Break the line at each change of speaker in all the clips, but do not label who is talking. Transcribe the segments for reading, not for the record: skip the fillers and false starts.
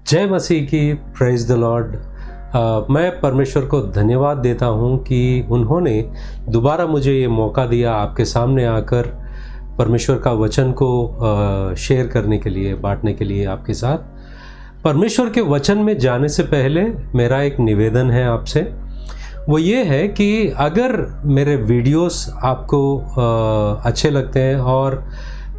जय मसीह की, praise the Lord. मैं परमेश्वर को धन्यवाद देता हूँ कि उन्होंने दोबारा मुझे ये मौका दिया आपके सामने आकर परमेश्वर का वचन को शेयर करने के लिए, बांटने के लिए आपके साथ। परमेश्वर के वचन में जाने से पहले मेरा एक निवेदन है आपसे, वो ये है कि अगर मेरे वीडियोस आपको अच्छे लगते हैं और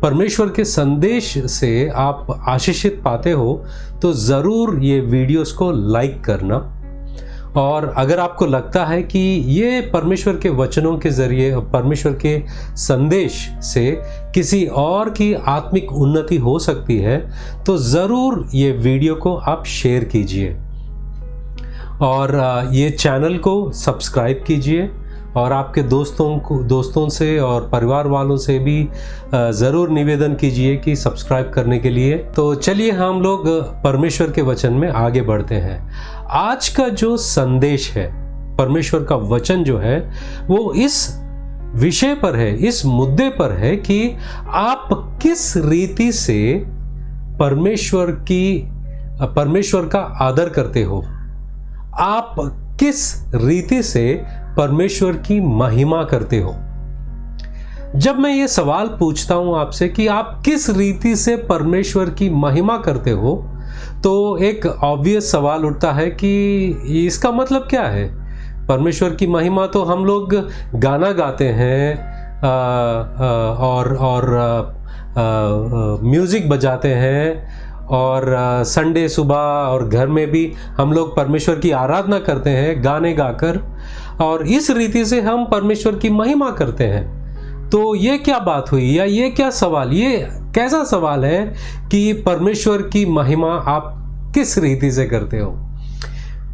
परमेश्वर के संदेश से आप आशीषित पाते हो तो ज़रूर ये वीडियोस को लाइक करना। और अगर आपको लगता है कि ये परमेश्वर के वचनों के ज़रिए, परमेश्वर के संदेश से किसी और की आत्मिक उन्नति हो सकती है तो ज़रूर ये वीडियो को आप शेयर कीजिए और ये चैनल को सब्सक्राइब कीजिए और आपके दोस्तों से और परिवार वालों से भी ज़रूर निवेदन कीजिए कि सब्सक्राइब करने के लिए। तो चलिए हम लोग परमेश्वर के वचन में आगे बढ़ते हैं। आज का जो संदेश है, परमेश्वर का वचन जो है, वो इस विषय पर है, इस मुद्दे पर है कि आप किस रीति से परमेश्वर का आदर करते हो, आप किस रीति से परमेश्वर की महिमा करते हो। जब मैं ये सवाल पूछता हूं आपसे कि आप किस रीति से परमेश्वर की महिमा करते हो, तो एक ऑब्वियस सवाल उठता है कि इसका मतलब क्या है। परमेश्वर की महिमा तो हम लोग गाना गाते हैं और म्यूजिक बजाते हैं और संडे सुबह और घर में भी हम लोग परमेश्वर की आराधना करते हैं गाने गाकर, और इस रीति से हम परमेश्वर की महिमा करते हैं। तो ये क्या बात हुई, या ये क्या सवाल, ये कैसा सवाल है कि परमेश्वर की महिमा आप किस रीति से करते हो।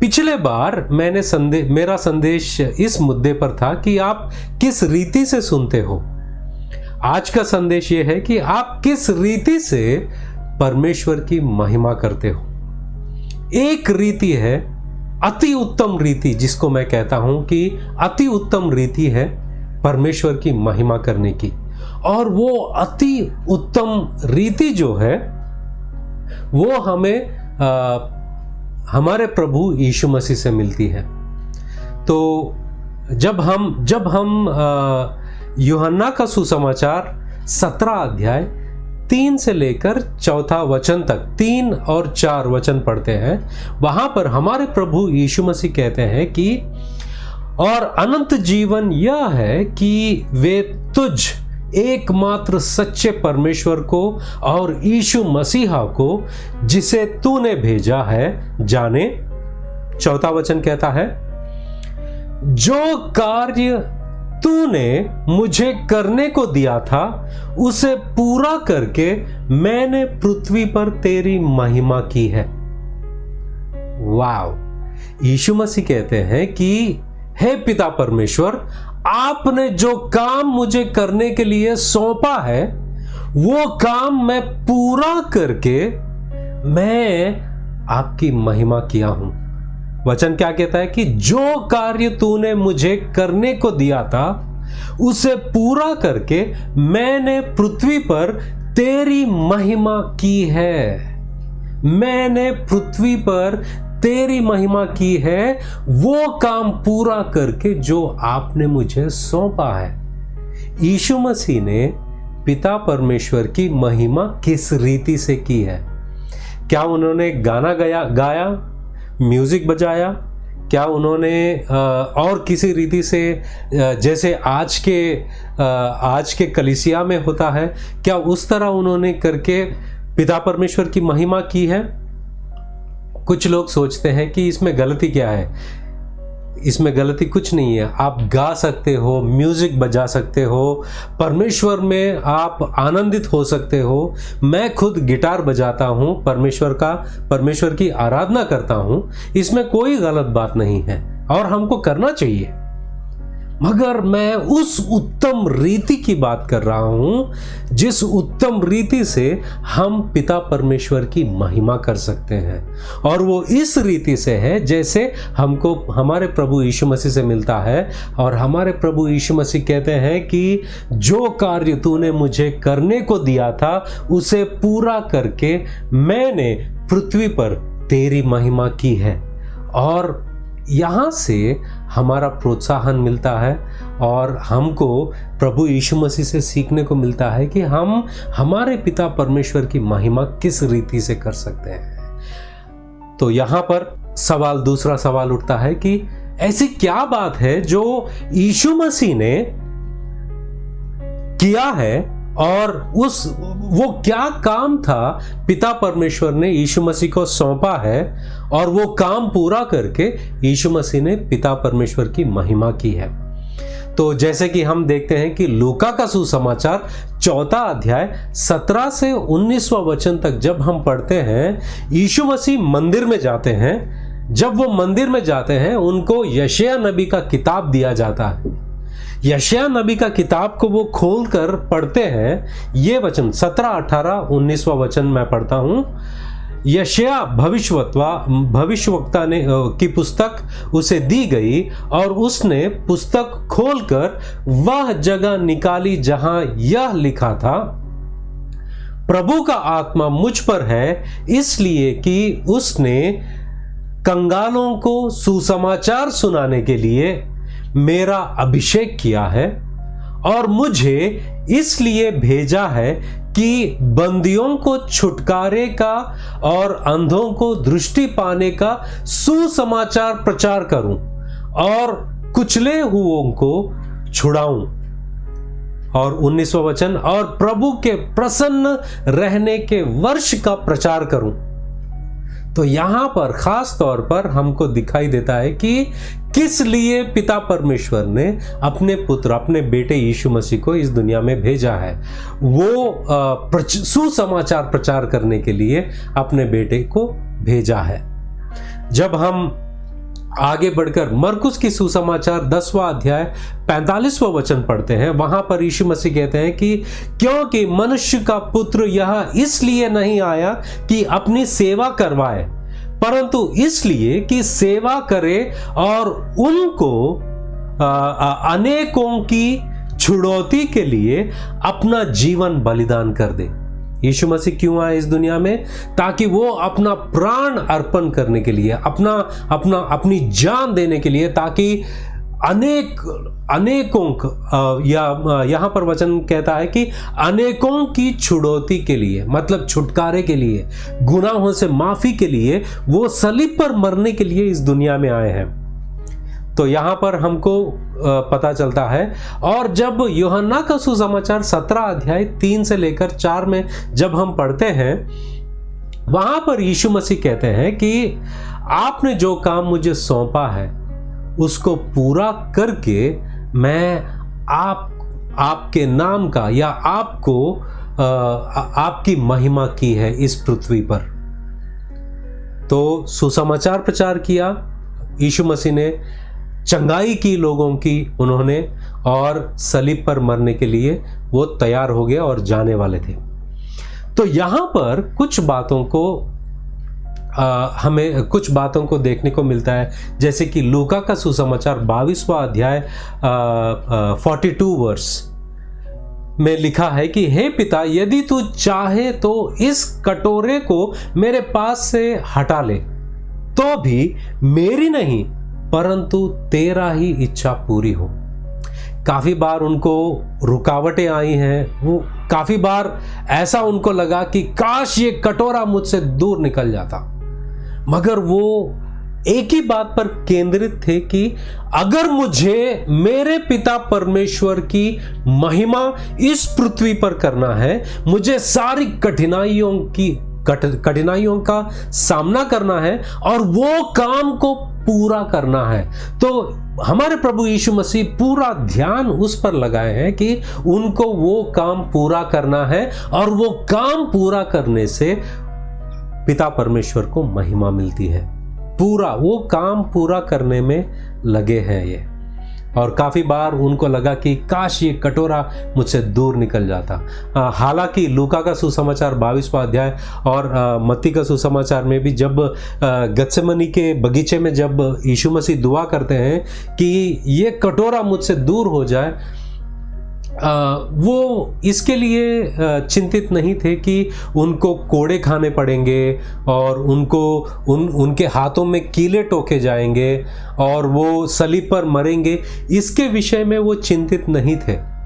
पिछले बार मेरा संदेश इस मुद्दे पर था कि आप किस रीति से सुनते हो। आज का संदेश ये है कि आप किस रीति से परमेश्वर की महिमा करते हो। एक रीति है अति उत्तम रीति, जिसको मैं कहता हूं कि अति उत्तम रीति है परमेश्वर की महिमा करने की, और वो अति उत्तम रीति जो है वो हमें हमारे प्रभु यीशु मसीह से मिलती है। तो जब हम यूहन्ना का सुसमाचार 17 अध्याय 3 से लेकर 4 वचन तक, 3 और 4 वचन पढ़ते हैं, वहां पर हमारे प्रभु यीशु मसीह कहते हैं कि और अनंत जीवन यह है कि वे तुझ एकमात्र सच्चे परमेश्वर को और यीशु मसीहा को जिसे तूने भेजा है जाने। 4 वचन कहता है, जो कार्य तूने मुझे करने को दिया था उसे पूरा करके मैंने पृथ्वी पर तेरी महिमा की है। वाव! यीशु मसीह कहते हैं कि हे पिता परमेश्वर, आपने जो काम मुझे करने के लिए सौंपा है वो काम मैं पूरा करके मैं आपकी महिमा किया हूं। वचन क्या कहता है कि जो कार्य तूने मुझे करने को दिया था उसे पूरा करके मैंने पृथ्वी पर तेरी महिमा की है। मैंने पृथ्वी पर तेरी महिमा की है, वो काम पूरा करके जो आपने मुझे सौंपा है। यीशु मसीह ने पिता परमेश्वर की महिमा किस रीति से की है? क्या उन्होंने गाना गाया, म्यूजिक बजाया? क्या उन्होंने और किसी रीति से, जैसे आज के कलीसिया में होता है, क्या उस तरह उन्होंने करके पिता परमेश्वर की महिमा की है? कुछ लोग सोचते हैं कि इसमें गलती क्या है। इसमें गलती कुछ नहीं है। आप गा सकते हो, म्यूजिक बजा सकते हो, परमेश्वर में आप आनंदित हो सकते हो। मैं खुद गिटार बजाता हूँ, परमेश्वर की आराधना करता हूँ, इसमें कोई गलत बात नहीं है और हमको करना चाहिए। मगर मैं उस उत्तम रीति की बात कर रहा हूं जिस उत्तम रीति से हम पिता परमेश्वर की महिमा कर सकते हैं, और वो इस रीति से है जैसे हमको हमारे प्रभु यीशु मसीह से मिलता है। और हमारे प्रभु यीशु मसीह कहते हैं कि जो कार्य तूने मुझे करने को दिया था उसे पूरा करके मैंने पृथ्वी पर तेरी महिमा की है। और यहाँ से हमारा प्रोत्साहन मिलता है और हमको प्रभु यीशु मसीह से सीखने को मिलता है कि हम हमारे पिता परमेश्वर की महिमा किस रीति से कर सकते हैं। तो यहाँ पर दूसरा सवाल उठता है कि ऐसी क्या बात है जो यीशु मसीह ने किया है और वो क्या काम था पिता परमेश्वर ने यीशु मसीह को सौंपा है और वो काम पूरा करके यीशु मसीह ने पिता परमेश्वर की महिमा की है। तो जैसे कि हम देखते हैं कि लूका का सुसमाचार 4 अध्याय 17 से 19वां वचन तक जब हम पढ़ते हैं, यीशु मसीह मंदिर में जाते हैं। जब वो मंदिर में जाते हैं उनको यशायाह नबी का किताब दिया जाता है। यशायाह नबी का किताब को वो खोल कर पढ़ते हैं। ये वचन 17, 18, 19वां वचन मैं पढ़ता हूं। यशायाह भविष्यवक्ता ने की पुस्तक उसे दी गई और उसने पुस्तक खोलकर वह जगह निकाली जहां यह लिखा था, प्रभु का आत्मा मुझ पर है, इसलिए कि उसने कंगालों को सुसमाचार सुनाने के लिए मेरा अभिषेक किया है और मुझे इसलिए भेजा है कि बंदियों को छुटकारे का और अंधों को दृष्टि पाने का सुसमाचार प्रचार करूं और कुचले हुओं को छुड़ाऊं। और 19वां वचन, और प्रभु के प्रसन्न रहने के वर्ष का प्रचार करूं। तो यहां पर खास तौर पर हमको दिखाई देता है कि किस लिए पिता परमेश्वर ने अपने पुत्र, अपने बेटे यीशु मसीह को इस दुनिया में भेजा है। वो सुसमाचार प्रचार करने के लिए अपने बेटे को भेजा है। जब हम आगे बढ़कर मरकुस की सुसमाचार 10वां अध्याय 45वां वचन पढ़ते हैं, वहां पर यीशु मसीह कहते हैं कि क्योंकि मनुष्य का पुत्र यह इसलिए नहीं आया कि अपनी सेवा करवाए, परंतु इसलिए कि सेवा करे और उनको अनेकों की छुड़ौती के लिए अपना जीवन बलिदान कर दे। यीशु मसीह क्यों आए इस दुनिया में? ताकि वो अपना प्राण अर्पण करने के लिए, अपनी जान देने के लिए, ताकि अनेकों यहां पर वचन कहता है कि अनेकों की छुड़ौती के लिए, मतलब छुटकारे के लिए, गुनाहों से माफी के लिए वो सलीब पर मरने के लिए इस दुनिया में आए हैं। तो यहां पर हमको पता चलता है। और जब यूहन्ना का सुसमाचार 17 अध्याय 3 से लेकर 4 में जब हम पढ़ते हैं, वहां पर यीशु मसीह कहते हैं कि आपने जो काम मुझे सौंपा है उसको पूरा करके मैं आपके नाम का या आपकी महिमा की है इस पृथ्वी पर। तो सुसमाचार प्रचार किया यीशु मसीह ने, चंगाई की लोगों की उन्होंने, और सलीब पर मरने के लिए वो तैयार हो गए और जाने वाले थे। तो यहां पर कुछ बातों को हमें कुछ बातों को देखने को मिलता है, जैसे कि लूका का सुसमाचार 22वां अध्याय 42 वर्ष में लिखा है कि हे पिता, यदि तू चाहे तो इस कटोरे को मेरे पास से हटा ले, तो भी मेरी नहीं परंतु तेरा ही इच्छा पूरी हो। काफी बार उनको रुकावटें आई हैं, वो काफी बार ऐसा उनको लगा कि काश ये कटोरा मुझसे दूर निकल जाता, मगर वो एक ही बात पर केंद्रित थे कि अगर मुझे मेरे पिता परमेश्वर की महिमा इस पृथ्वी पर करना है, मुझे सारी कठिनाइयों का सामना करना है और वो काम को पूरा करना है। तो हमारे प्रभु यीशु मसीह पूरा ध्यान उस पर लगाए हैं कि उनको वो काम पूरा करना है, और वो काम पूरा करने से पिता परमेश्वर को महिमा मिलती है। वो काम पूरा करने में लगे हैं ये। और काफी बार उनको लगा कि काश ये कटोरा मुझसे दूर निकल जाता। हालांकि लूका का सुसमाचार 22वां अध्याय और मत्ती का सुसमाचार में भी जब गत्सेमनी के बगीचे में जब यीशु मसीह दुआ करते हैं कि ये कटोरा मुझसे दूर हो जाए, वो इसके लिए चिंतित नहीं थे कि उनको कोड़े खाने पड़ेंगे और उनके हाथों में कीले टोके जाएंगे और वो सलीब पर मरेंगे। इसके विषय में वो चिंतित नहीं थे।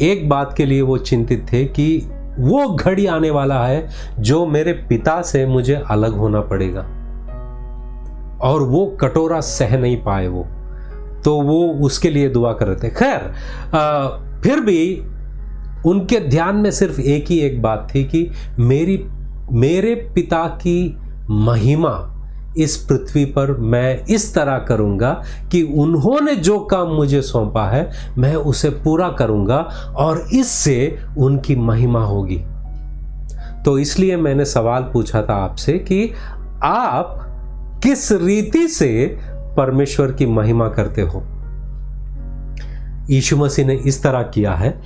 एक बात के लिए वो चिंतित थे कि वो घड़ी आने वाला है जो मेरे पिता से मुझे अलग होना पड़ेगा, और वो कटोरा सह नहीं पाए वो, तो वो उसके लिए दुआ कर रहे थे। खैर, फिर भी उनके ध्यान में सिर्फ एक बात थी कि मेरे पिता की महिमा इस पृथ्वी पर मैं इस तरह करूंगा कि उन्होंने जो काम मुझे सौंपा है मैं उसे पूरा करूंगा और इससे उनकी महिमा होगी। तो इसलिए मैंने सवाल पूछा था आपसे कि आप किस रीति से परमेश्वर की महिमा करते हो। यीशु मसीह ने इस तरह किया है।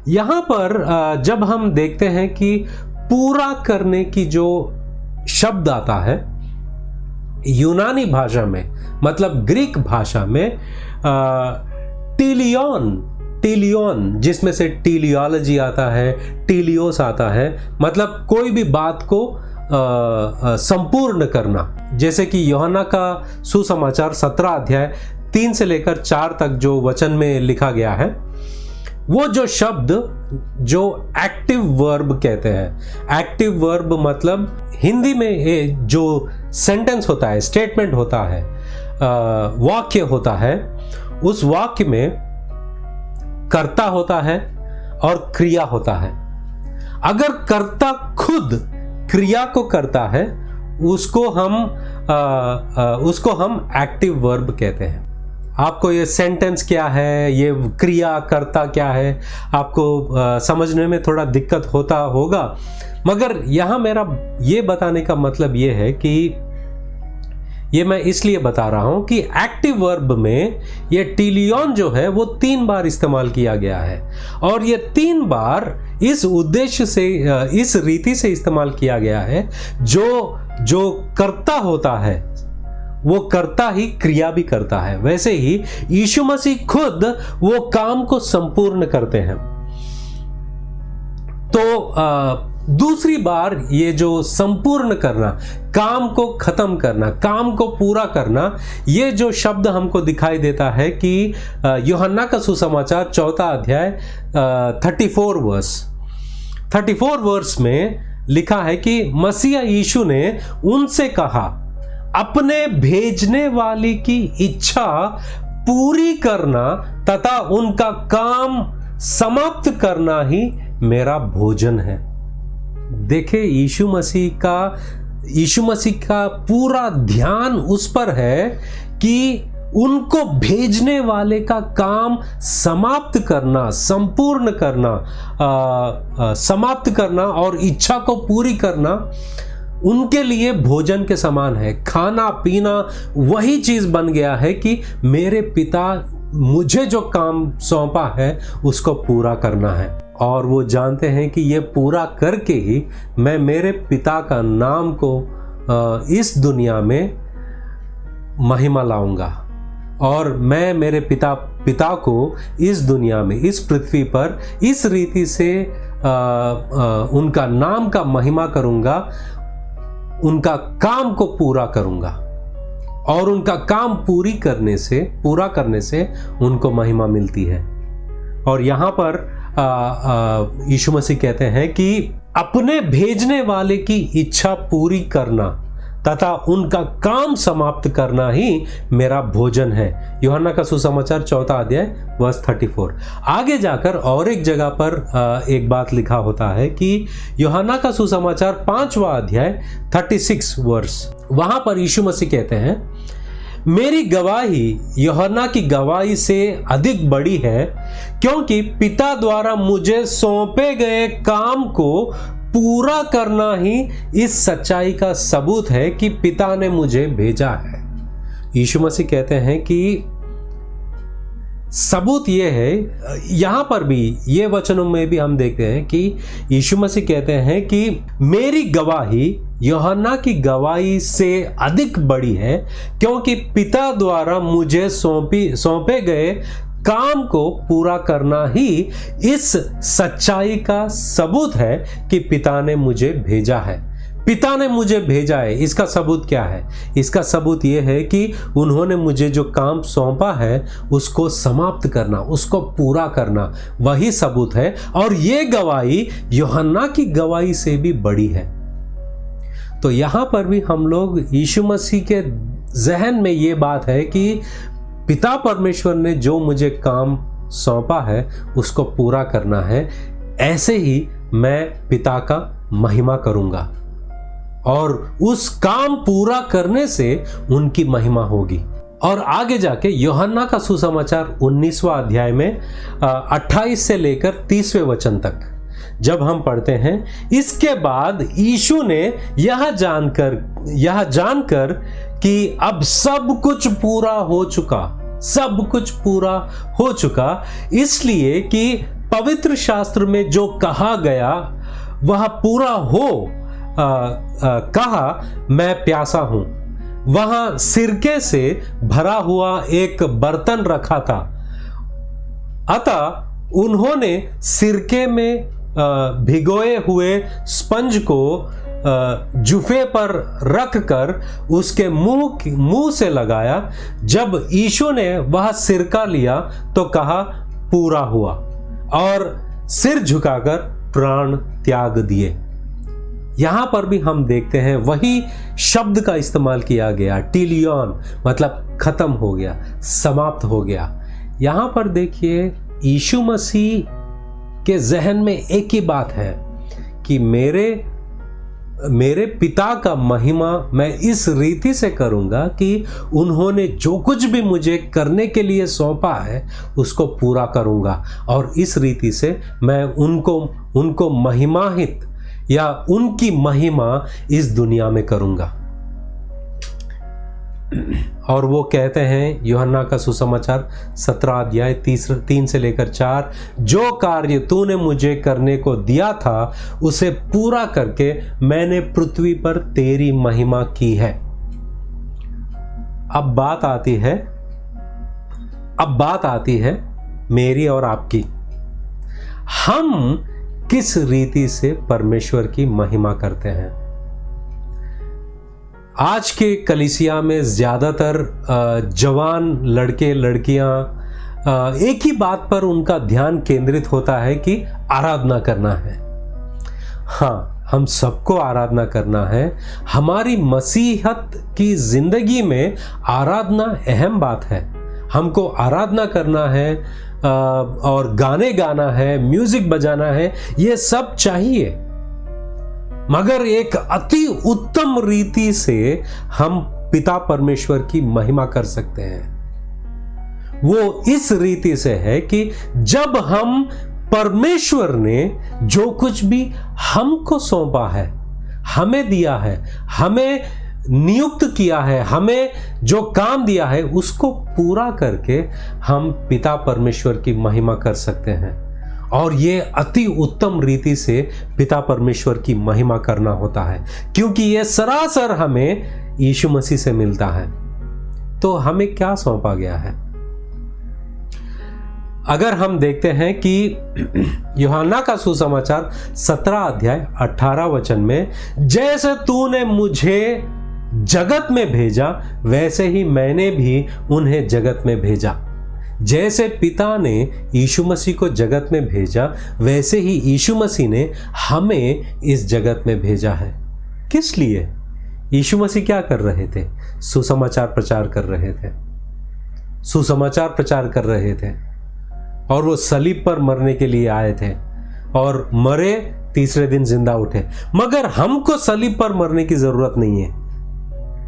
यहां पर जब हम देखते हैं कि पूरा करने की जो शब्द आता है यूनानी भाषा में, मतलब ग्रीक भाषा में टीलियन, जिसमें से टीलियोलॉजी आता है, टीलियोस आता है, मतलब कोई भी बात को संपूर्ण करना। जैसे कि यूहन्ना का सुसमाचार 17 अध्याय 3 से लेकर 4 तक जो वचन में लिखा गया है, वो जो शब्द जो एक्टिव वर्ब कहते हैं। एक्टिव वर्ब मतलब हिंदी में जो सेंटेंस होता है, स्टेटमेंट होता है, वाक्य होता है, उस वाक्य में कर्ता होता है और क्रिया होता है। अगर कर्ता खुद क्रिया को करता है उसको हम एक्टिव वर्ब कहते हैं। आपको ये सेंटेंस क्या है, ये क्रिया कर्ता क्या है, आपको समझने में थोड़ा दिक्कत होता होगा, मगर यहाँ मेरा ये बताने का मतलब ये है कि ये मैं इसलिए बता रहा हूं कि एक्टिव वर्ब में ये टीलियन जो है वो 3 बार इस्तेमाल किया गया है, और ये 3 बार इस उद्देश्य से, इस रीति से इस्तेमाल किया गया है जो कर्ता होता है वो कर्ता ही क्रिया भी करता है। वैसे ही यीशु मसीह खुद वो काम को संपूर्ण करते हैं। तो दूसरी बार ये जो संपूर्ण करना, काम को खत्म करना, काम को पूरा करना, ये जो शब्द हमको दिखाई देता है कि यूहन्ना का सुसमाचार 4 अध्याय 34 वर्स में लिखा है कि मसीह यीशु ने उनसे कहा, अपने भेजने वाले की इच्छा पूरी करना तथा उनका काम समाप्त करना ही मेरा भोजन है। देखिए, यीशु मसीह का पूरा ध्यान उस पर है कि उनको भेजने वाले का काम समाप्त करना, संपूर्ण करना, समाप्त करना और इच्छा को पूरी करना उनके लिए भोजन के समान है। खाना पीना वही चीज बन गया है कि मेरे पिता मुझे जो काम सौंपा है उसको पूरा करना है, और वो जानते हैं कि ये पूरा करके ही मैं मेरे पिता का नाम को इस दुनिया में महिमा लाऊंगा, और मैं मेरे पिता को इस दुनिया में, इस पृथ्वी पर इस रीति से उनका नाम का महिमा करूंगा, उनका काम को पूरा करूंगा, और उनका काम पूरा करने से उनको महिमा मिलती है। और यहां पर यीशु मसीह कहते हैं कि अपने भेजने वाले की इच्छा पूरी करना तथा उनका काम समाप्त करना ही मेरा भोजन है। यूहन्ना का सुसमाचार 4 अध्याय वर्स 34। आगे जाकर और एक जगह पर एक बात लिखा होता है कि यूहन्ना का सुसमाचार 5वां अध्याय 36 वर्स, वहां पर यीशु मसीह कहते हैं, मेरी गवाही यूहन्ना की गवाही से अधिक बड़ी है, क्योंकि पिता द्वारा मुझे सौंपे गए काम को पूरा करना ही इस सच्चाई का सबूत है कि पिता ने मुझे भेजा है। यीशु मसीह कहते हैं कि सबूत ये है, यहां पर भी ये वचनों में भी हम देखते हैं कि यीशु मसीह कहते हैं कि मेरी गवाही यूहन्ना की गवाही से अधिक बड़ी है, क्योंकि पिता द्वारा मुझे सौंपे गए काम को पूरा करना ही इस सच्चाई का सबूत है कि पिता ने मुझे भेजा है। पिता ने मुझे भेजा है, इसका सबूत क्या है? इसका सबूत यह है कि उन्होंने मुझे जो काम सौंपा है उसको समाप्त करना, उसको पूरा करना, वही सबूत है। और ये गवाही यूहन्ना की गवाही से भी बड़ी है। तो यहां पर भी हम लोग यीशु मसीह के जहन में ये बात है कि पिता परमेश्वर ने जो मुझे काम सौंपा है उसको पूरा करना है। ऐसे ही मैं पिता का महिमा करूंगा और उस काम पूरा करने से उनकी महिमा होगी। और आगे जाके यूहन्ना का सुसमाचार 19वां अध्याय में 28 से लेकर 30वें वचन तक जब हम पढ़ते हैं, इसके बाद यीशु ने यह जानकर कि अब सब कुछ पूरा हो चुका, सब कुछ पूरा हो चुका, इसलिए कि पवित्र शास्त्र में जो कहा गया वह पूरा हो, कहा मैं प्यासा हूं। वहां सिरके से भरा हुआ एक बर्तन रखा था, अतः उन्होंने सिरके में भिगोए हुए स्पंज को जुफे पर रखकर उसके मुंह से लगाया। जब यीशु ने वह सिरका लिया तो कहा पूरा हुआ, और सिर झुकाकर प्राण त्याग दिए। यहां पर भी हम देखते हैं वही शब्द का इस्तेमाल किया गया, टीलियन, मतलब खत्म हो गया, समाप्त हो गया। यहां पर देखिए यीशु मसीह के जहन में एक ही बात है कि मेरे पिता का महिमा मैं इस रीति से करूंगा कि उन्होंने जो कुछ भी मुझे करने के लिए सौंपा है उसको पूरा करूंगा, और इस रीति से मैं उनको महिमाहित या उनकी महिमा इस दुनिया में करूंगा। और वो कहते हैं यूहन्ना का सुसमाचार 17 अध्याय 3 से लेकर 4, जो कार्य तूने मुझे करने को दिया था उसे पूरा करके मैंने पृथ्वी पर तेरी महिमा की है। अब बात आती है मेरी और आपकी। हम किस रीति से परमेश्वर की महिमा करते हैं? आज के कलीसिया में ज्यादातर जवान लड़के लड़कियां एक ही बात पर उनका ध्यान केंद्रित होता है कि आराधना करना है। हाँ, हम सबको आराधना करना है। हमारी मसीहत की जिंदगी में आराधना अहम बात है। हमको आराधना करना है और गाने गाना है, म्यूजिक बजाना है, ये सब चाहिए, मगर एक अति उत्तम रीति से हम पिता परमेश्वर की महिमा कर सकते हैं। वो इस रीति से है कि जब हम परमेश्वर ने जो कुछ भी हमको सौंपा है, हमें दिया है, हमें नियुक्त किया है, हमें जो काम दिया है उसको पूरा करके हम पिता परमेश्वर की महिमा कर सकते हैं। और ये अति उत्तम रीति से पिता परमेश्वर की महिमा करना होता है, क्योंकि ये सरासर हमें यीशु मसीह से मिलता है। तो हमें क्या सौंपा गया है? अगर हम देखते हैं कि यूहन्ना का सुसमाचार 17 अध्याय 18 वचन में, जैसे तूने मुझे जगत में भेजा वैसे ही मैंने भी उन्हें जगत में भेजा। जैसे पिता ने यीशु मसीह को जगत में भेजा वैसे ही यीशु मसीह ने हमें इस जगत में भेजा है। किस लिए? यीशु मसीह क्या कर रहे थे? सुसमाचार प्रचार कर रहे थे, सुसमाचार प्रचार कर रहे थे। और वो सलीब पर मरने के लिए आए थे और मरे, तीसरे दिन जिंदा उठे। मगर हमको सलीब पर मरने की जरूरत नहीं है।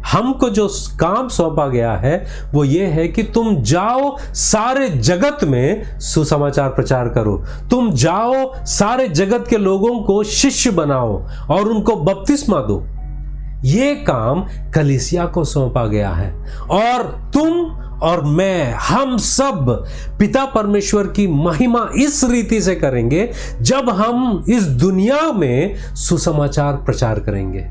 हमको जो काम सौंपा गया है वो ये है कि तुम जाओ, सारे जगत में सुसमाचार प्रचार करो। तुम जाओ, सारे जगत के लोगों को शिष्य बनाओ और उनको बपतिस्मा दो। ये काम कलीसिया को सौंपा गया है। और तुम और मैं, हम सब पिता परमेश्वर की महिमा इस रीति से करेंगे जब हम इस दुनिया में सुसमाचार प्रचार करेंगे।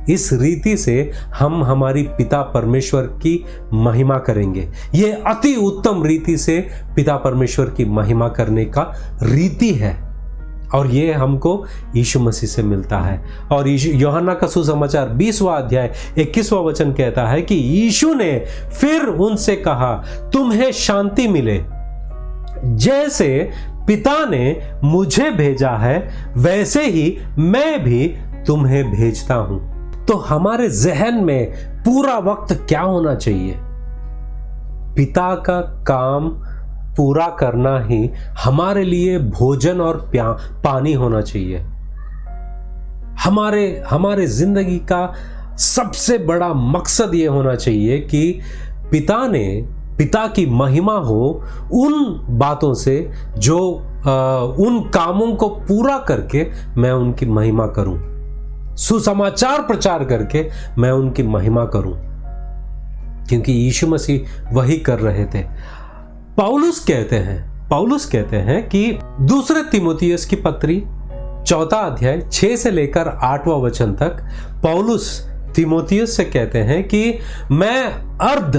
इस रीति से हम हमारी पिता परमेश्वर की महिमा करेंगे। ये अति उत्तम रीति से पिता परमेश्वर की महिमा करने का रीति है और ये हमको यीशु मसीह से मिलता है। और यूहन्ना का सुसमाचार 20वां अध्याय 21वां वचन कहता है कि यीशु ने फिर उनसे कहा, तुम्हें शांति मिले। जैसे पिता ने मुझे भेजा है वैसे ही मैं भी तुम्हें भेजता हूं। तो हमारे जहन में पूरा वक्त क्या होना चाहिए? पिता का काम पूरा करना ही हमारे लिए भोजन और पानी होना चाहिए। हमारे जिंदगी का सबसे बड़ा मकसद यह होना चाहिए कि पिता की महिमा हो उन बातों से जो उन कामों को पूरा करके मैं उनकी महिमा करूं, सुसमाचार प्रचार करके मैं उनकी महिमा करूं, क्योंकि यीशु मसीह वही कर रहे थे। पौलुस कहते हैं कि दूसरे तीमुथियुस की पत्री 4 अध्याय 6 से लेकर 8वां वचन तक पौलुस तीमुथियुस से कहते हैं कि मैं अर्ध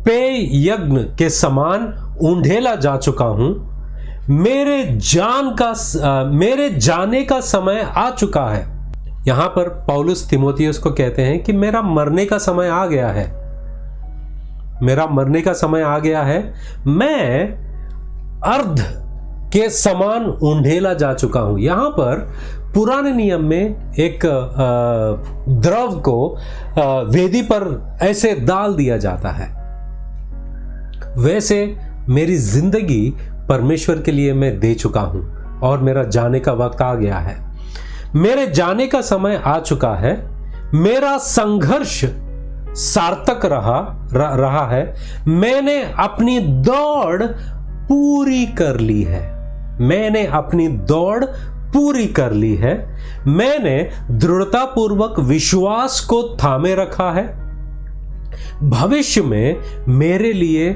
पेय यज्ञ के समान ऊंधेला जा चुका हूं, मेरे जाने का समय आ चुका है। यहां पर पौलुस तीमुथियुस को कहते हैं कि मेरा मरने का समय आ गया है, मेरा मरने का समय आ गया है, मैं अर्ध के समान ऊंधेला जा चुका हूं। यहां पर पुराने नियम में एक द्रव को वेदी पर ऐसे डाल दिया जाता है, वैसे मेरी जिंदगी परमेश्वर के लिए मैं दे चुका हूं और मेरा जाने का वक्त आ गया है, मेरे जाने का समय आ चुका है। मेरा संघर्ष सार्थक रहा है, मैंने अपनी दौड़ पूरी कर ली है, मैंने अपनी दौड़ पूरी कर ली है, मैंने दृढ़तापूर्वक विश्वास को थामे रखा है। भविष्य में मेरे लिए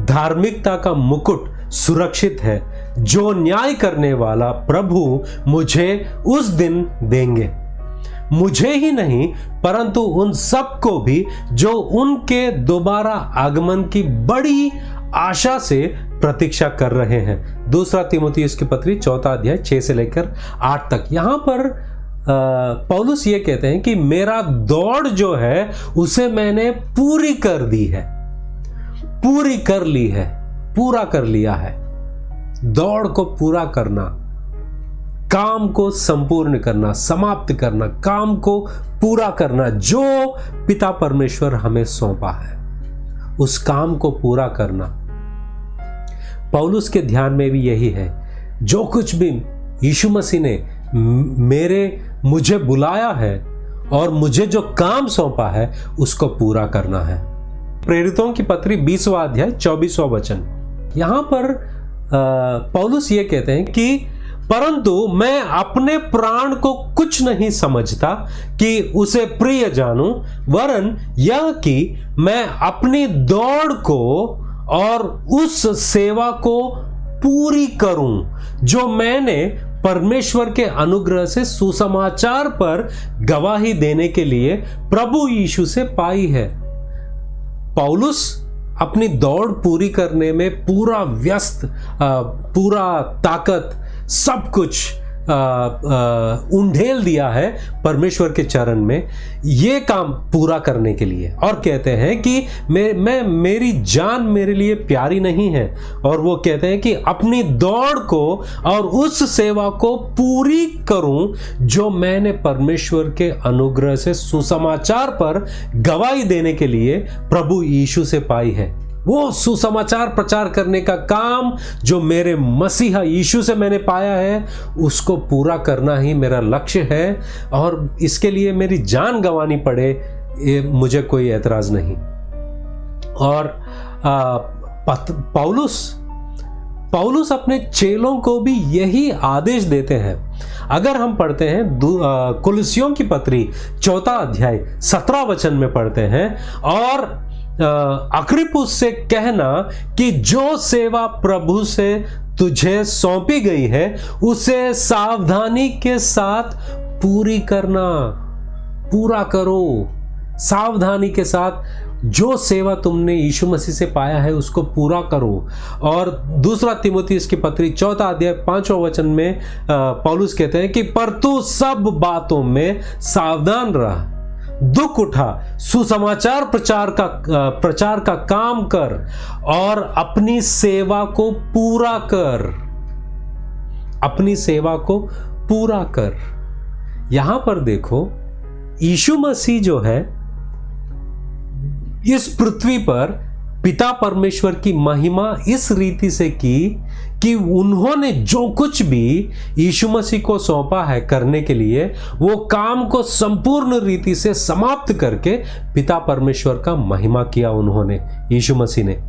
धार्मिकता का मुकुट सुरक्षित है, जो न्याय करने वाला प्रभु मुझे उस दिन देंगे। मुझे ही नहीं परंतु उन सबको भी जो उनके दोबारा आगमन की बड़ी आशा से प्रतीक्षा कर रहे हैं। दूसरा तीमुथियुस की पत्री 4 अध्याय 6 से लेकर 8 तक। यहां पर पौलुस ये कहते हैं कि मेरा दौड़ जो है उसे मैंने पूरी कर दी है, पूरी कर ली है, पूरा कर लिया है। दौड़ को पूरा करना, काम को संपूर्ण करना, समाप्त करना, काम को पूरा करना, जो पिता परमेश्वर हमें सौंपा है उस काम को पूरा करना। पौलुस के ध्यान में भी यही है, जो कुछ भी यीशु मसीह ने मुझे बुलाया है और मुझे जो काम सौंपा है उसको पूरा करना है। प्रेरितों की पत्री 20वां अध्याय 24वां वचन। यहां पर पौलुस ये कहते हैं कि परंतु मैं अपने प्राण को कुछ नहीं समझता कि उसे प्रिय जानूं, वरन यह कि मैं अपनी दौड़ को और उस सेवा को पूरी करूं जो मैंने परमेश्वर के अनुग्रह से सुसमाचार पर गवाही देने के लिए प्रभु यीशु से पाई है। पौलुस अपनी दौड़ पूरी करने में पूरा व्यस्त, पूरा ताकत, सब कुछ उंडेल दिया है परमेश्वर के चरण में ये काम पूरा करने के लिए। और कहते हैं कि मेरी जान मेरे लिए प्यारी नहीं है, और वो कहते हैं कि अपनी दौड़ को और उस सेवा को पूरी करूं जो मैंने परमेश्वर के अनुग्रह से सुसमाचार पर गवाही देने के लिए प्रभु यीशु से पाई है। वो सुसमाचार प्रचार करने का काम जो मेरे मसीहा यीशु से मैंने पाया है उसको पूरा करना ही मेरा लक्ष्य है, और इसके लिए मेरी जान गंवानी पड़े मुझे कोई एतराज नहीं। और पौलुस अपने चेलों को भी यही आदेश देते हैं। अगर हम पढ़ते हैं कुलुस्सियों की पत्री 4 अध्याय 17 वचन में पढ़ते हैं, और अक्रिपुस से कहना कि जो सेवा प्रभु से तुझे सौंपी गई है उसे सावधानी के साथ पूरी करना, पूरा करो, सावधानी के साथ जो सेवा तुमने यीशु मसीह से पाया है उसको पूरा करो। और दूसरा तीमुथियुस की पत्री 4 अध्याय 5वां वचन में पौलुस कहते हैं कि पर तू सब बातों में सावधान रह, दुख उठा, सुसमाचार प्रचार का काम कर और अपनी सेवा को पूरा कर, अपनी सेवा को पूरा कर। यहां पर देखो, यीशु मसीह जो है इस पृथ्वी पर पिता परमेश्वर की महिमा इस रीति से की कि उन्होंने जो कुछ भी यीशु मसीह को सौंपा है करने के लिए, वो काम को संपूर्ण रीति से समाप्त करके पिता परमेश्वर का महिमा किया उन्होंने, यीशु मसीह ने।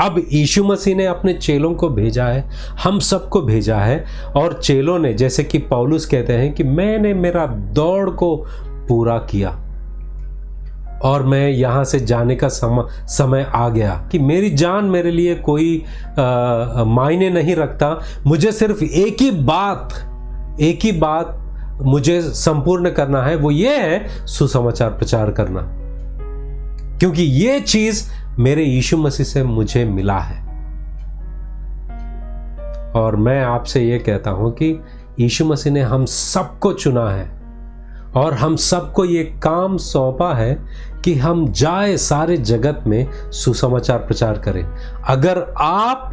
अब यीशु मसीह ने अपने चेलों को भेजा है, हम सबको भेजा है, और चेलों ने, जैसे कि पौलुस कहते हैं कि मैंने मेरा दौड़ को पूरा किया और मैं यहाँ से जाने का समय आ गया कि मेरी जान मेरे लिए कोई मायने नहीं रखता। मुझे सिर्फ एक ही बात मुझे संपूर्ण करना है, वो ये है सुसमाचार प्रचार करना, क्योंकि ये चीज मेरे यीशु मसीह से मुझे मिला है। और मैं आपसे ये कहता हूं कि यीशु मसीह ने हम सबको चुना है और हम सबको ये काम सौंपा है कि हम जाए सारे जगत में सुसमाचार प्रचार करें। अगर आप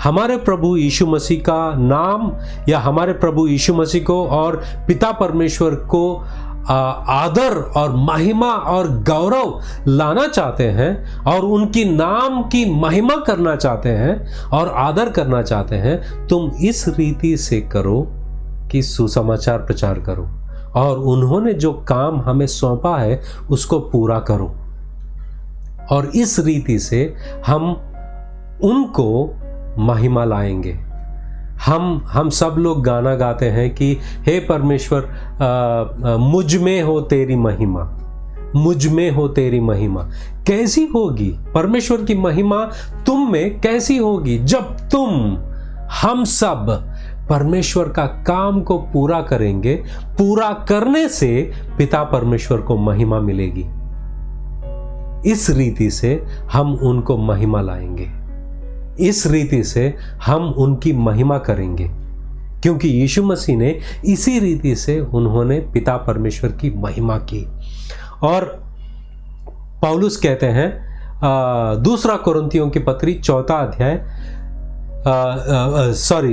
हमारे प्रभु यीशु मसीह का नाम या हमारे प्रभु यीशु मसीह को और पिता परमेश्वर को आदर और महिमा और गौरव लाना चाहते हैं और उनकी नाम की महिमा करना चाहते हैं और आदर करना चाहते हैं, तुम इस रीति से करो कि सुसमाचार प्रचार करो और उन्होंने जो काम हमें सौंपा है उसको पूरा करो। और इस रीति से हम उनको महिमा लाएंगे। हम सब लोग गाना गाते हैं कि हे परमेश्वर, मुझ में हो तेरी महिमा, मुझ में हो तेरी महिमा। कैसी होगी परमेश्वर की महिमा तुम में? कैसी होगी? जब हम सब परमेश्वर का काम को पूरा करेंगे। पूरा करने से पिता परमेश्वर को महिमा मिलेगी। इस रीति से हम उनको महिमा लाएंगे, इस रीति से हम उनकी महिमा करेंगे, क्योंकि यीशु मसीह ने इसी रीति से उन्होंने पिता परमेश्वर की महिमा की। और पौलुस कहते हैं दूसरा कोरिन्थियों की पत्री 4 अध्याय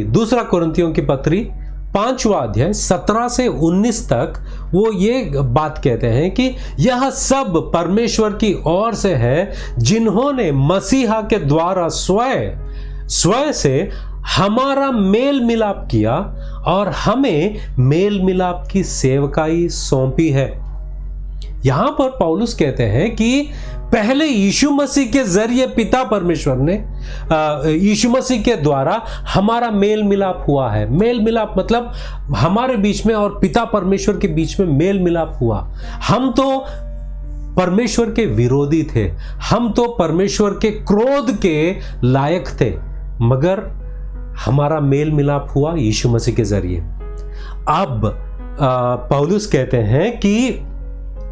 दूसरा कोरिन्थियों की पत्री 5वां अध्याय 17 से 19 तक वो ये बात कहते हैं कि यह सब परमेश्वर की ओर से है, जिन्होंने मसीहा के द्वारा स्वयं से हमारा मेल मिलाप किया और हमें मेल मिलाप की सेवकाई सौंपी है। यहां पर पौलुस कहते हैं कि पहले यीशु मसीह के जरिए पिता परमेश्वर ने यीशु मसीह के द्वारा हमारा मेल मिलाप हुआ है। मेल मिलाप मतलब हमारे बीच में और पिता परमेश्वर के बीच में मेल मिलाप हुआ। हम तो परमेश्वर के विरोधी थे, हम तो परमेश्वर के क्रोध के लायक थे, मगर हमारा मेल मिलाप हुआ यीशु मसीह के जरिए। अब पौलुस कहते हैं कि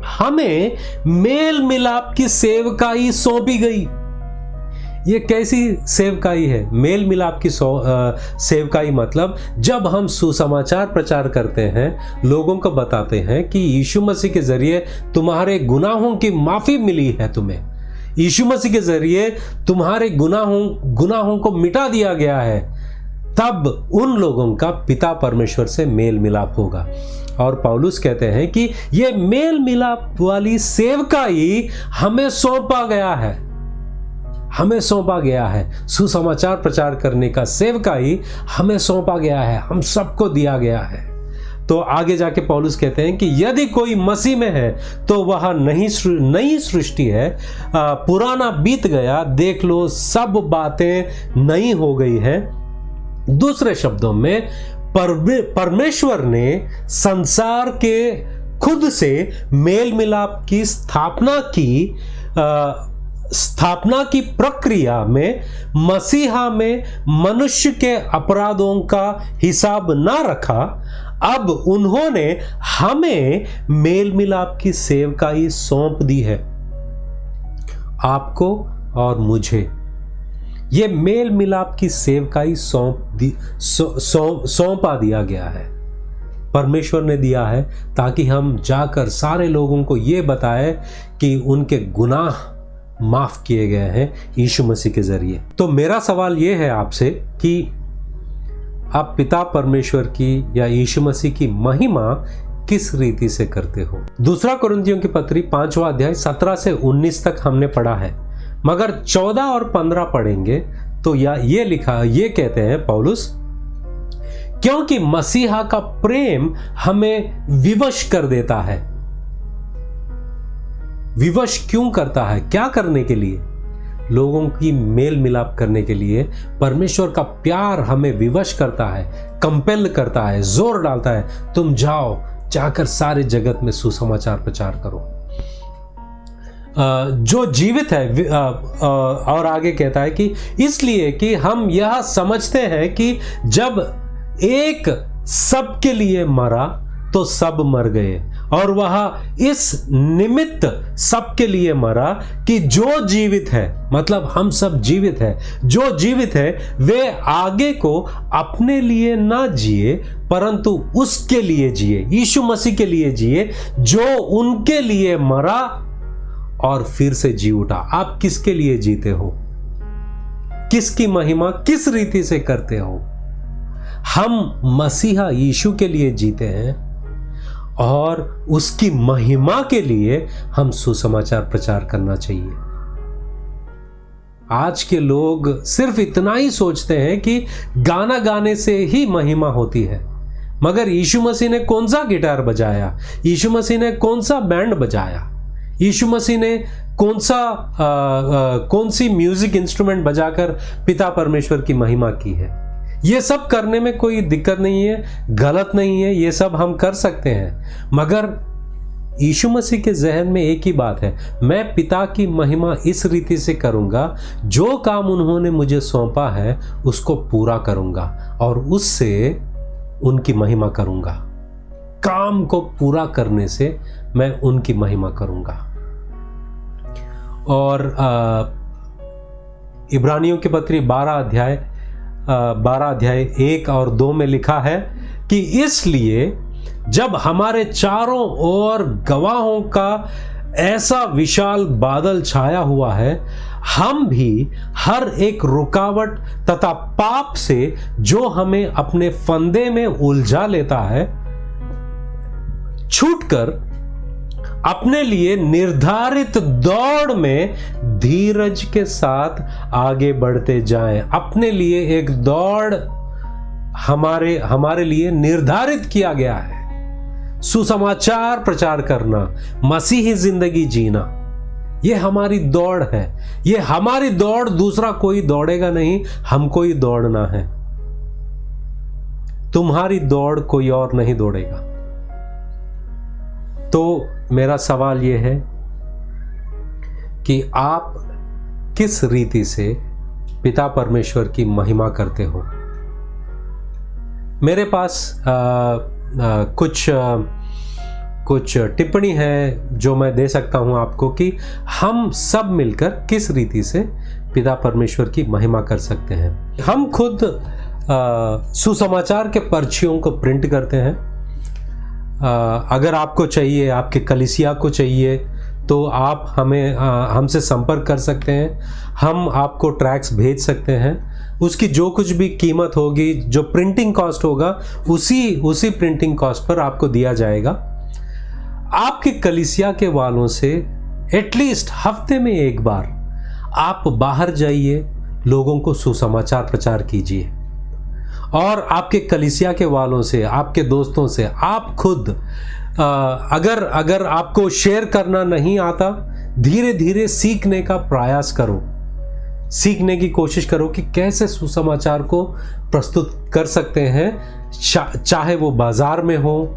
हमें मेल मिलाप की सेवकाई सौंपी गई। ये कैसी सेवकाई है? मेल मिलाप की सेवकाई मतलब जब हम सुसमाचार प्रचार करते हैं, लोगों को बताते हैं कि यीशु मसीह के जरिए तुम्हारे गुनाहों की माफी मिली है, तुम्हें यीशु मसीह के जरिए तुम्हारे गुनाहों को मिटा दिया गया है, तब उन लोगों का पिता परमेश्वर से मेल मिलाप होगा। और पौलुस कहते हैं कि ये मेल मिलाप वाली सेवकाई हमें सौंपा गया है, हमें सौंपा गया है। सुसमाचार प्रचार करने का सेवकाई हमें सौंपा गया है, हम सबको दिया गया है। तो आगे जाके पौलुस कहते हैं कि यदि कोई मसीह में है तो वह नई सृष्टि है, पुराना बीत गया, देख लो सब बातें नई हो गई हैं। दूसरे शब्दों में परमेश्वर ने संसार के खुद से मेल मिलाप की स्थापना की प्रक्रिया में मसीहा में मनुष्य के अपराधों का हिसाब ना रखा, अब उन्होंने हमें मेल मिलाप की सेवकाई सौंप दी है। आपको और मुझे ये मेल मिलाप की सेवकाई सौंपा दिया गया है, परमेश्वर ने दिया है, ताकि हम जाकर सारे लोगों को ये बताएं कि उनके गुनाह माफ किए गए हैं यीशु मसीह के जरिए। तो मेरा सवाल ये है आपसे कि आप पिता परमेश्वर की या यीशु मसीह की महिमा किस रीति से करते हो? दूसरा कुरिन्थियों की पत्री 5वां अध्याय 17 से 19 तक हमने पढ़ा है, मगर 14 और 15 पढ़ेंगे तो ये लिखा, ये कहते हैं पौलुस, क्योंकि मसीहा का प्रेम हमें विवश कर देता है। विवश क्यों करता है? क्या करने के लिए? लोगों की मेल मिलाप करने के लिए। परमेश्वर का प्यार हमें विवश करता है, कंपेल करता है, जोर डालता है, तुम जाओ, जाकर सारे जगत में सुसमाचार प्रचार करो। जो जीवित है, और आगे कहता है कि इसलिए कि हम यह समझते हैं कि जब एक सबके लिए मरा तो सब मर गए, और वह इस निमित्त सबके लिए मरा कि जो जीवित है, मतलब हम सब जीवित है, जो जीवित है वे आगे को अपने लिए ना जिए परंतु उसके लिए जिए, यीशु मसीह के लिए जिए जो उनके लिए मरा और फिर से जी उठा। आप किसके लिए जीते हो? किसकी महिमा किस रीति से करते हो? हम मसीहा यीशु के लिए जीते हैं और उसकी महिमा के लिए हम सुसमाचार प्रचार करना चाहिए। आज के लोग सिर्फ इतना ही सोचते हैं कि गाना गाने से ही महिमा होती है, मगर यीशु मसीह ने कौन सा गिटार बजाया? यीशु मसीह ने कौन सा बैंड बजाया? यीशु मसीह ने कौन सी म्यूजिक इंस्ट्रूमेंट बजाकर पिता परमेश्वर की महिमा की है? ये सब करने में कोई दिक्कत नहीं है, गलत नहीं है, ये सब हम कर सकते हैं, मगर यीशु मसीह के जहन में एक ही बात है, मैं पिता की महिमा इस रीति से करूंगा, जो काम उन्होंने मुझे सौंपा है उसको पूरा करूंगा और उससे उनकी महिमा करूंगा। काम को पूरा करने से मैं उनकी महिमा करूंगा। और इब्रानियों की पत्री 12 अध्याय 1 और 2 में लिखा है कि इसलिए जब हमारे चारों ओर गवाहों का ऐसा विशाल बादल छाया हुआ है, हम भी हर एक रुकावट तथा पाप से जो हमें अपने फंदे में उलझा लेता है, छूटकर अपने लिए निर्धारित दौड़ में धीरज के साथ आगे बढ़ते जाएं। अपने लिए एक दौड़ हमारे लिए निर्धारित किया गया है, सुसमाचार प्रचार करना, मसीही जिंदगी जीना, यह हमारी दौड़ है। यह हमारी दौड़ दूसरा कोई दौड़ेगा नहीं, हमको ही दौड़ना है। तुम्हारी दौड़ कोई और नहीं दौड़ेगा। तो मेरा सवाल यह है कि आप किस रीति से पिता परमेश्वर की महिमा करते हो? मेरे पास कुछ टिप्पणी है जो मैं दे सकता हूं आपको कि हम सब मिलकर किस रीति से पिता परमेश्वर की महिमा कर सकते हैं। हम खुद सुसमाचार के पर्चियों को प्रिंट करते हैं। अगर आपको चाहिए, आपके कलीसिया को चाहिए, तो आप हमसे संपर्क कर सकते हैं। हम आपको ट्रैक्स भेज सकते हैं। उसकी जो कुछ भी कीमत होगी, जो प्रिंटिंग कॉस्ट होगा, उसी प्रिंटिंग कॉस्ट पर आपको दिया जाएगा। आपके कलीसिया के वालों से एटलीस्ट हफ्ते में एक बार आप बाहर जाइए, लोगों को सुसमाचार प्रचार कीजिए। और आपके कलीसिया के वालों से, आपके दोस्तों से आप खुद अगर आपको शेयर करना नहीं आता, धीरे धीरे सीखने का प्रयास करो, सीखने की कोशिश करो कि कैसे सुसमाचार को प्रस्तुत कर सकते हैं। चाहे वो बाजार में हो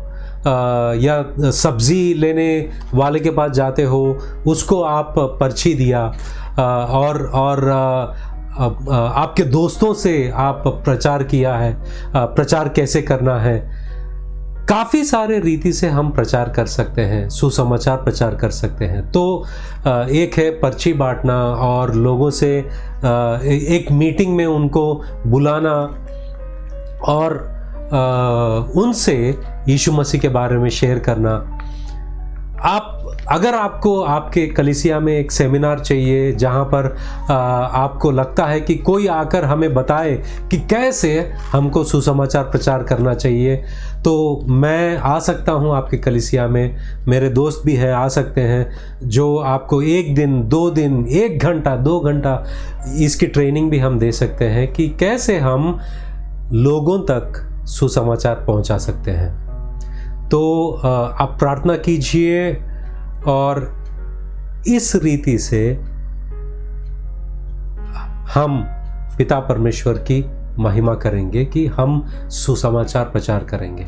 या सब्जी लेने वाले के पास जाते हो, उसको आप पर्ची दिया, और आपके दोस्तों से आप प्रचार किया है, प्रचार कैसे करना है। काफ़ी सारे रीति से हम प्रचार कर सकते हैं, सुसमाचार प्रचार कर सकते हैं। तो एक है पर्ची बांटना और लोगों से एक मीटिंग में उनको बुलाना और उनसे यीशु मसीह के बारे में शेयर करना। अगर आपको आपके कलीसिया में एक सेमिनार चाहिए जहाँ पर आपको लगता है कि कोई आकर हमें बताए कि कैसे हमको सुसमाचार प्रचार करना चाहिए, तो मैं आ सकता हूँ आपके कलीसिया में। मेरे दोस्त भी हैं, आ सकते हैं, जो आपको 1 दिन 2 दिन 1 घंटा 2 घंटा इसकी ट्रेनिंग भी हम दे सकते हैं कि कैसे हम लोगों तक सुसमाचार पहुँचा सकते हैं। तो आप प्रार्थना कीजिए और इस रीति से हम पिता परमेश्वर की महिमा करेंगे कि हम सुसमाचार प्रचार करेंगे।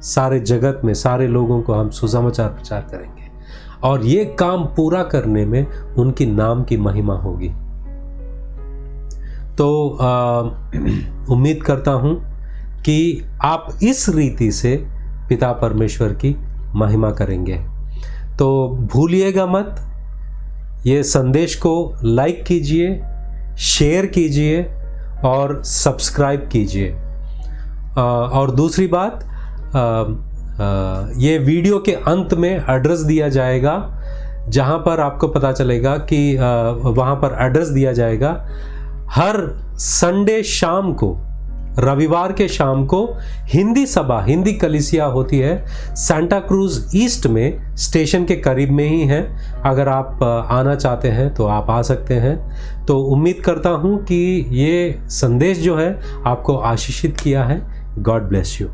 सारे जगत में सारे लोगों को हम सुसमाचार प्रचार करेंगे और ये काम पूरा करने में उनकी नाम की महिमा होगी। तो उम्मीद करता हूँ कि आप इस रीति से पिता परमेश्वर की महिमा करेंगे। तो भूलिएगा मत, ये संदेश को लाइक कीजिए, शेयर कीजिए और सब्सक्राइब कीजिए। और दूसरी बात, ये वीडियो के अंत में एड्रेस दिया जाएगा, जहाँ पर आपको पता चलेगा कि वहाँ पर एड्रेस दिया जाएगा। हर संडे शाम को, रविवार के शाम को हिंदी सभा, हिंदी कलीसिया होती है सांता क्रूज ईस्ट में, स्टेशन के करीब में ही है। अगर आप आना चाहते हैं तो आप आ सकते हैं। तो उम्मीद करता हूँ कि ये संदेश जो है आपको आशीषित किया है। God bless you.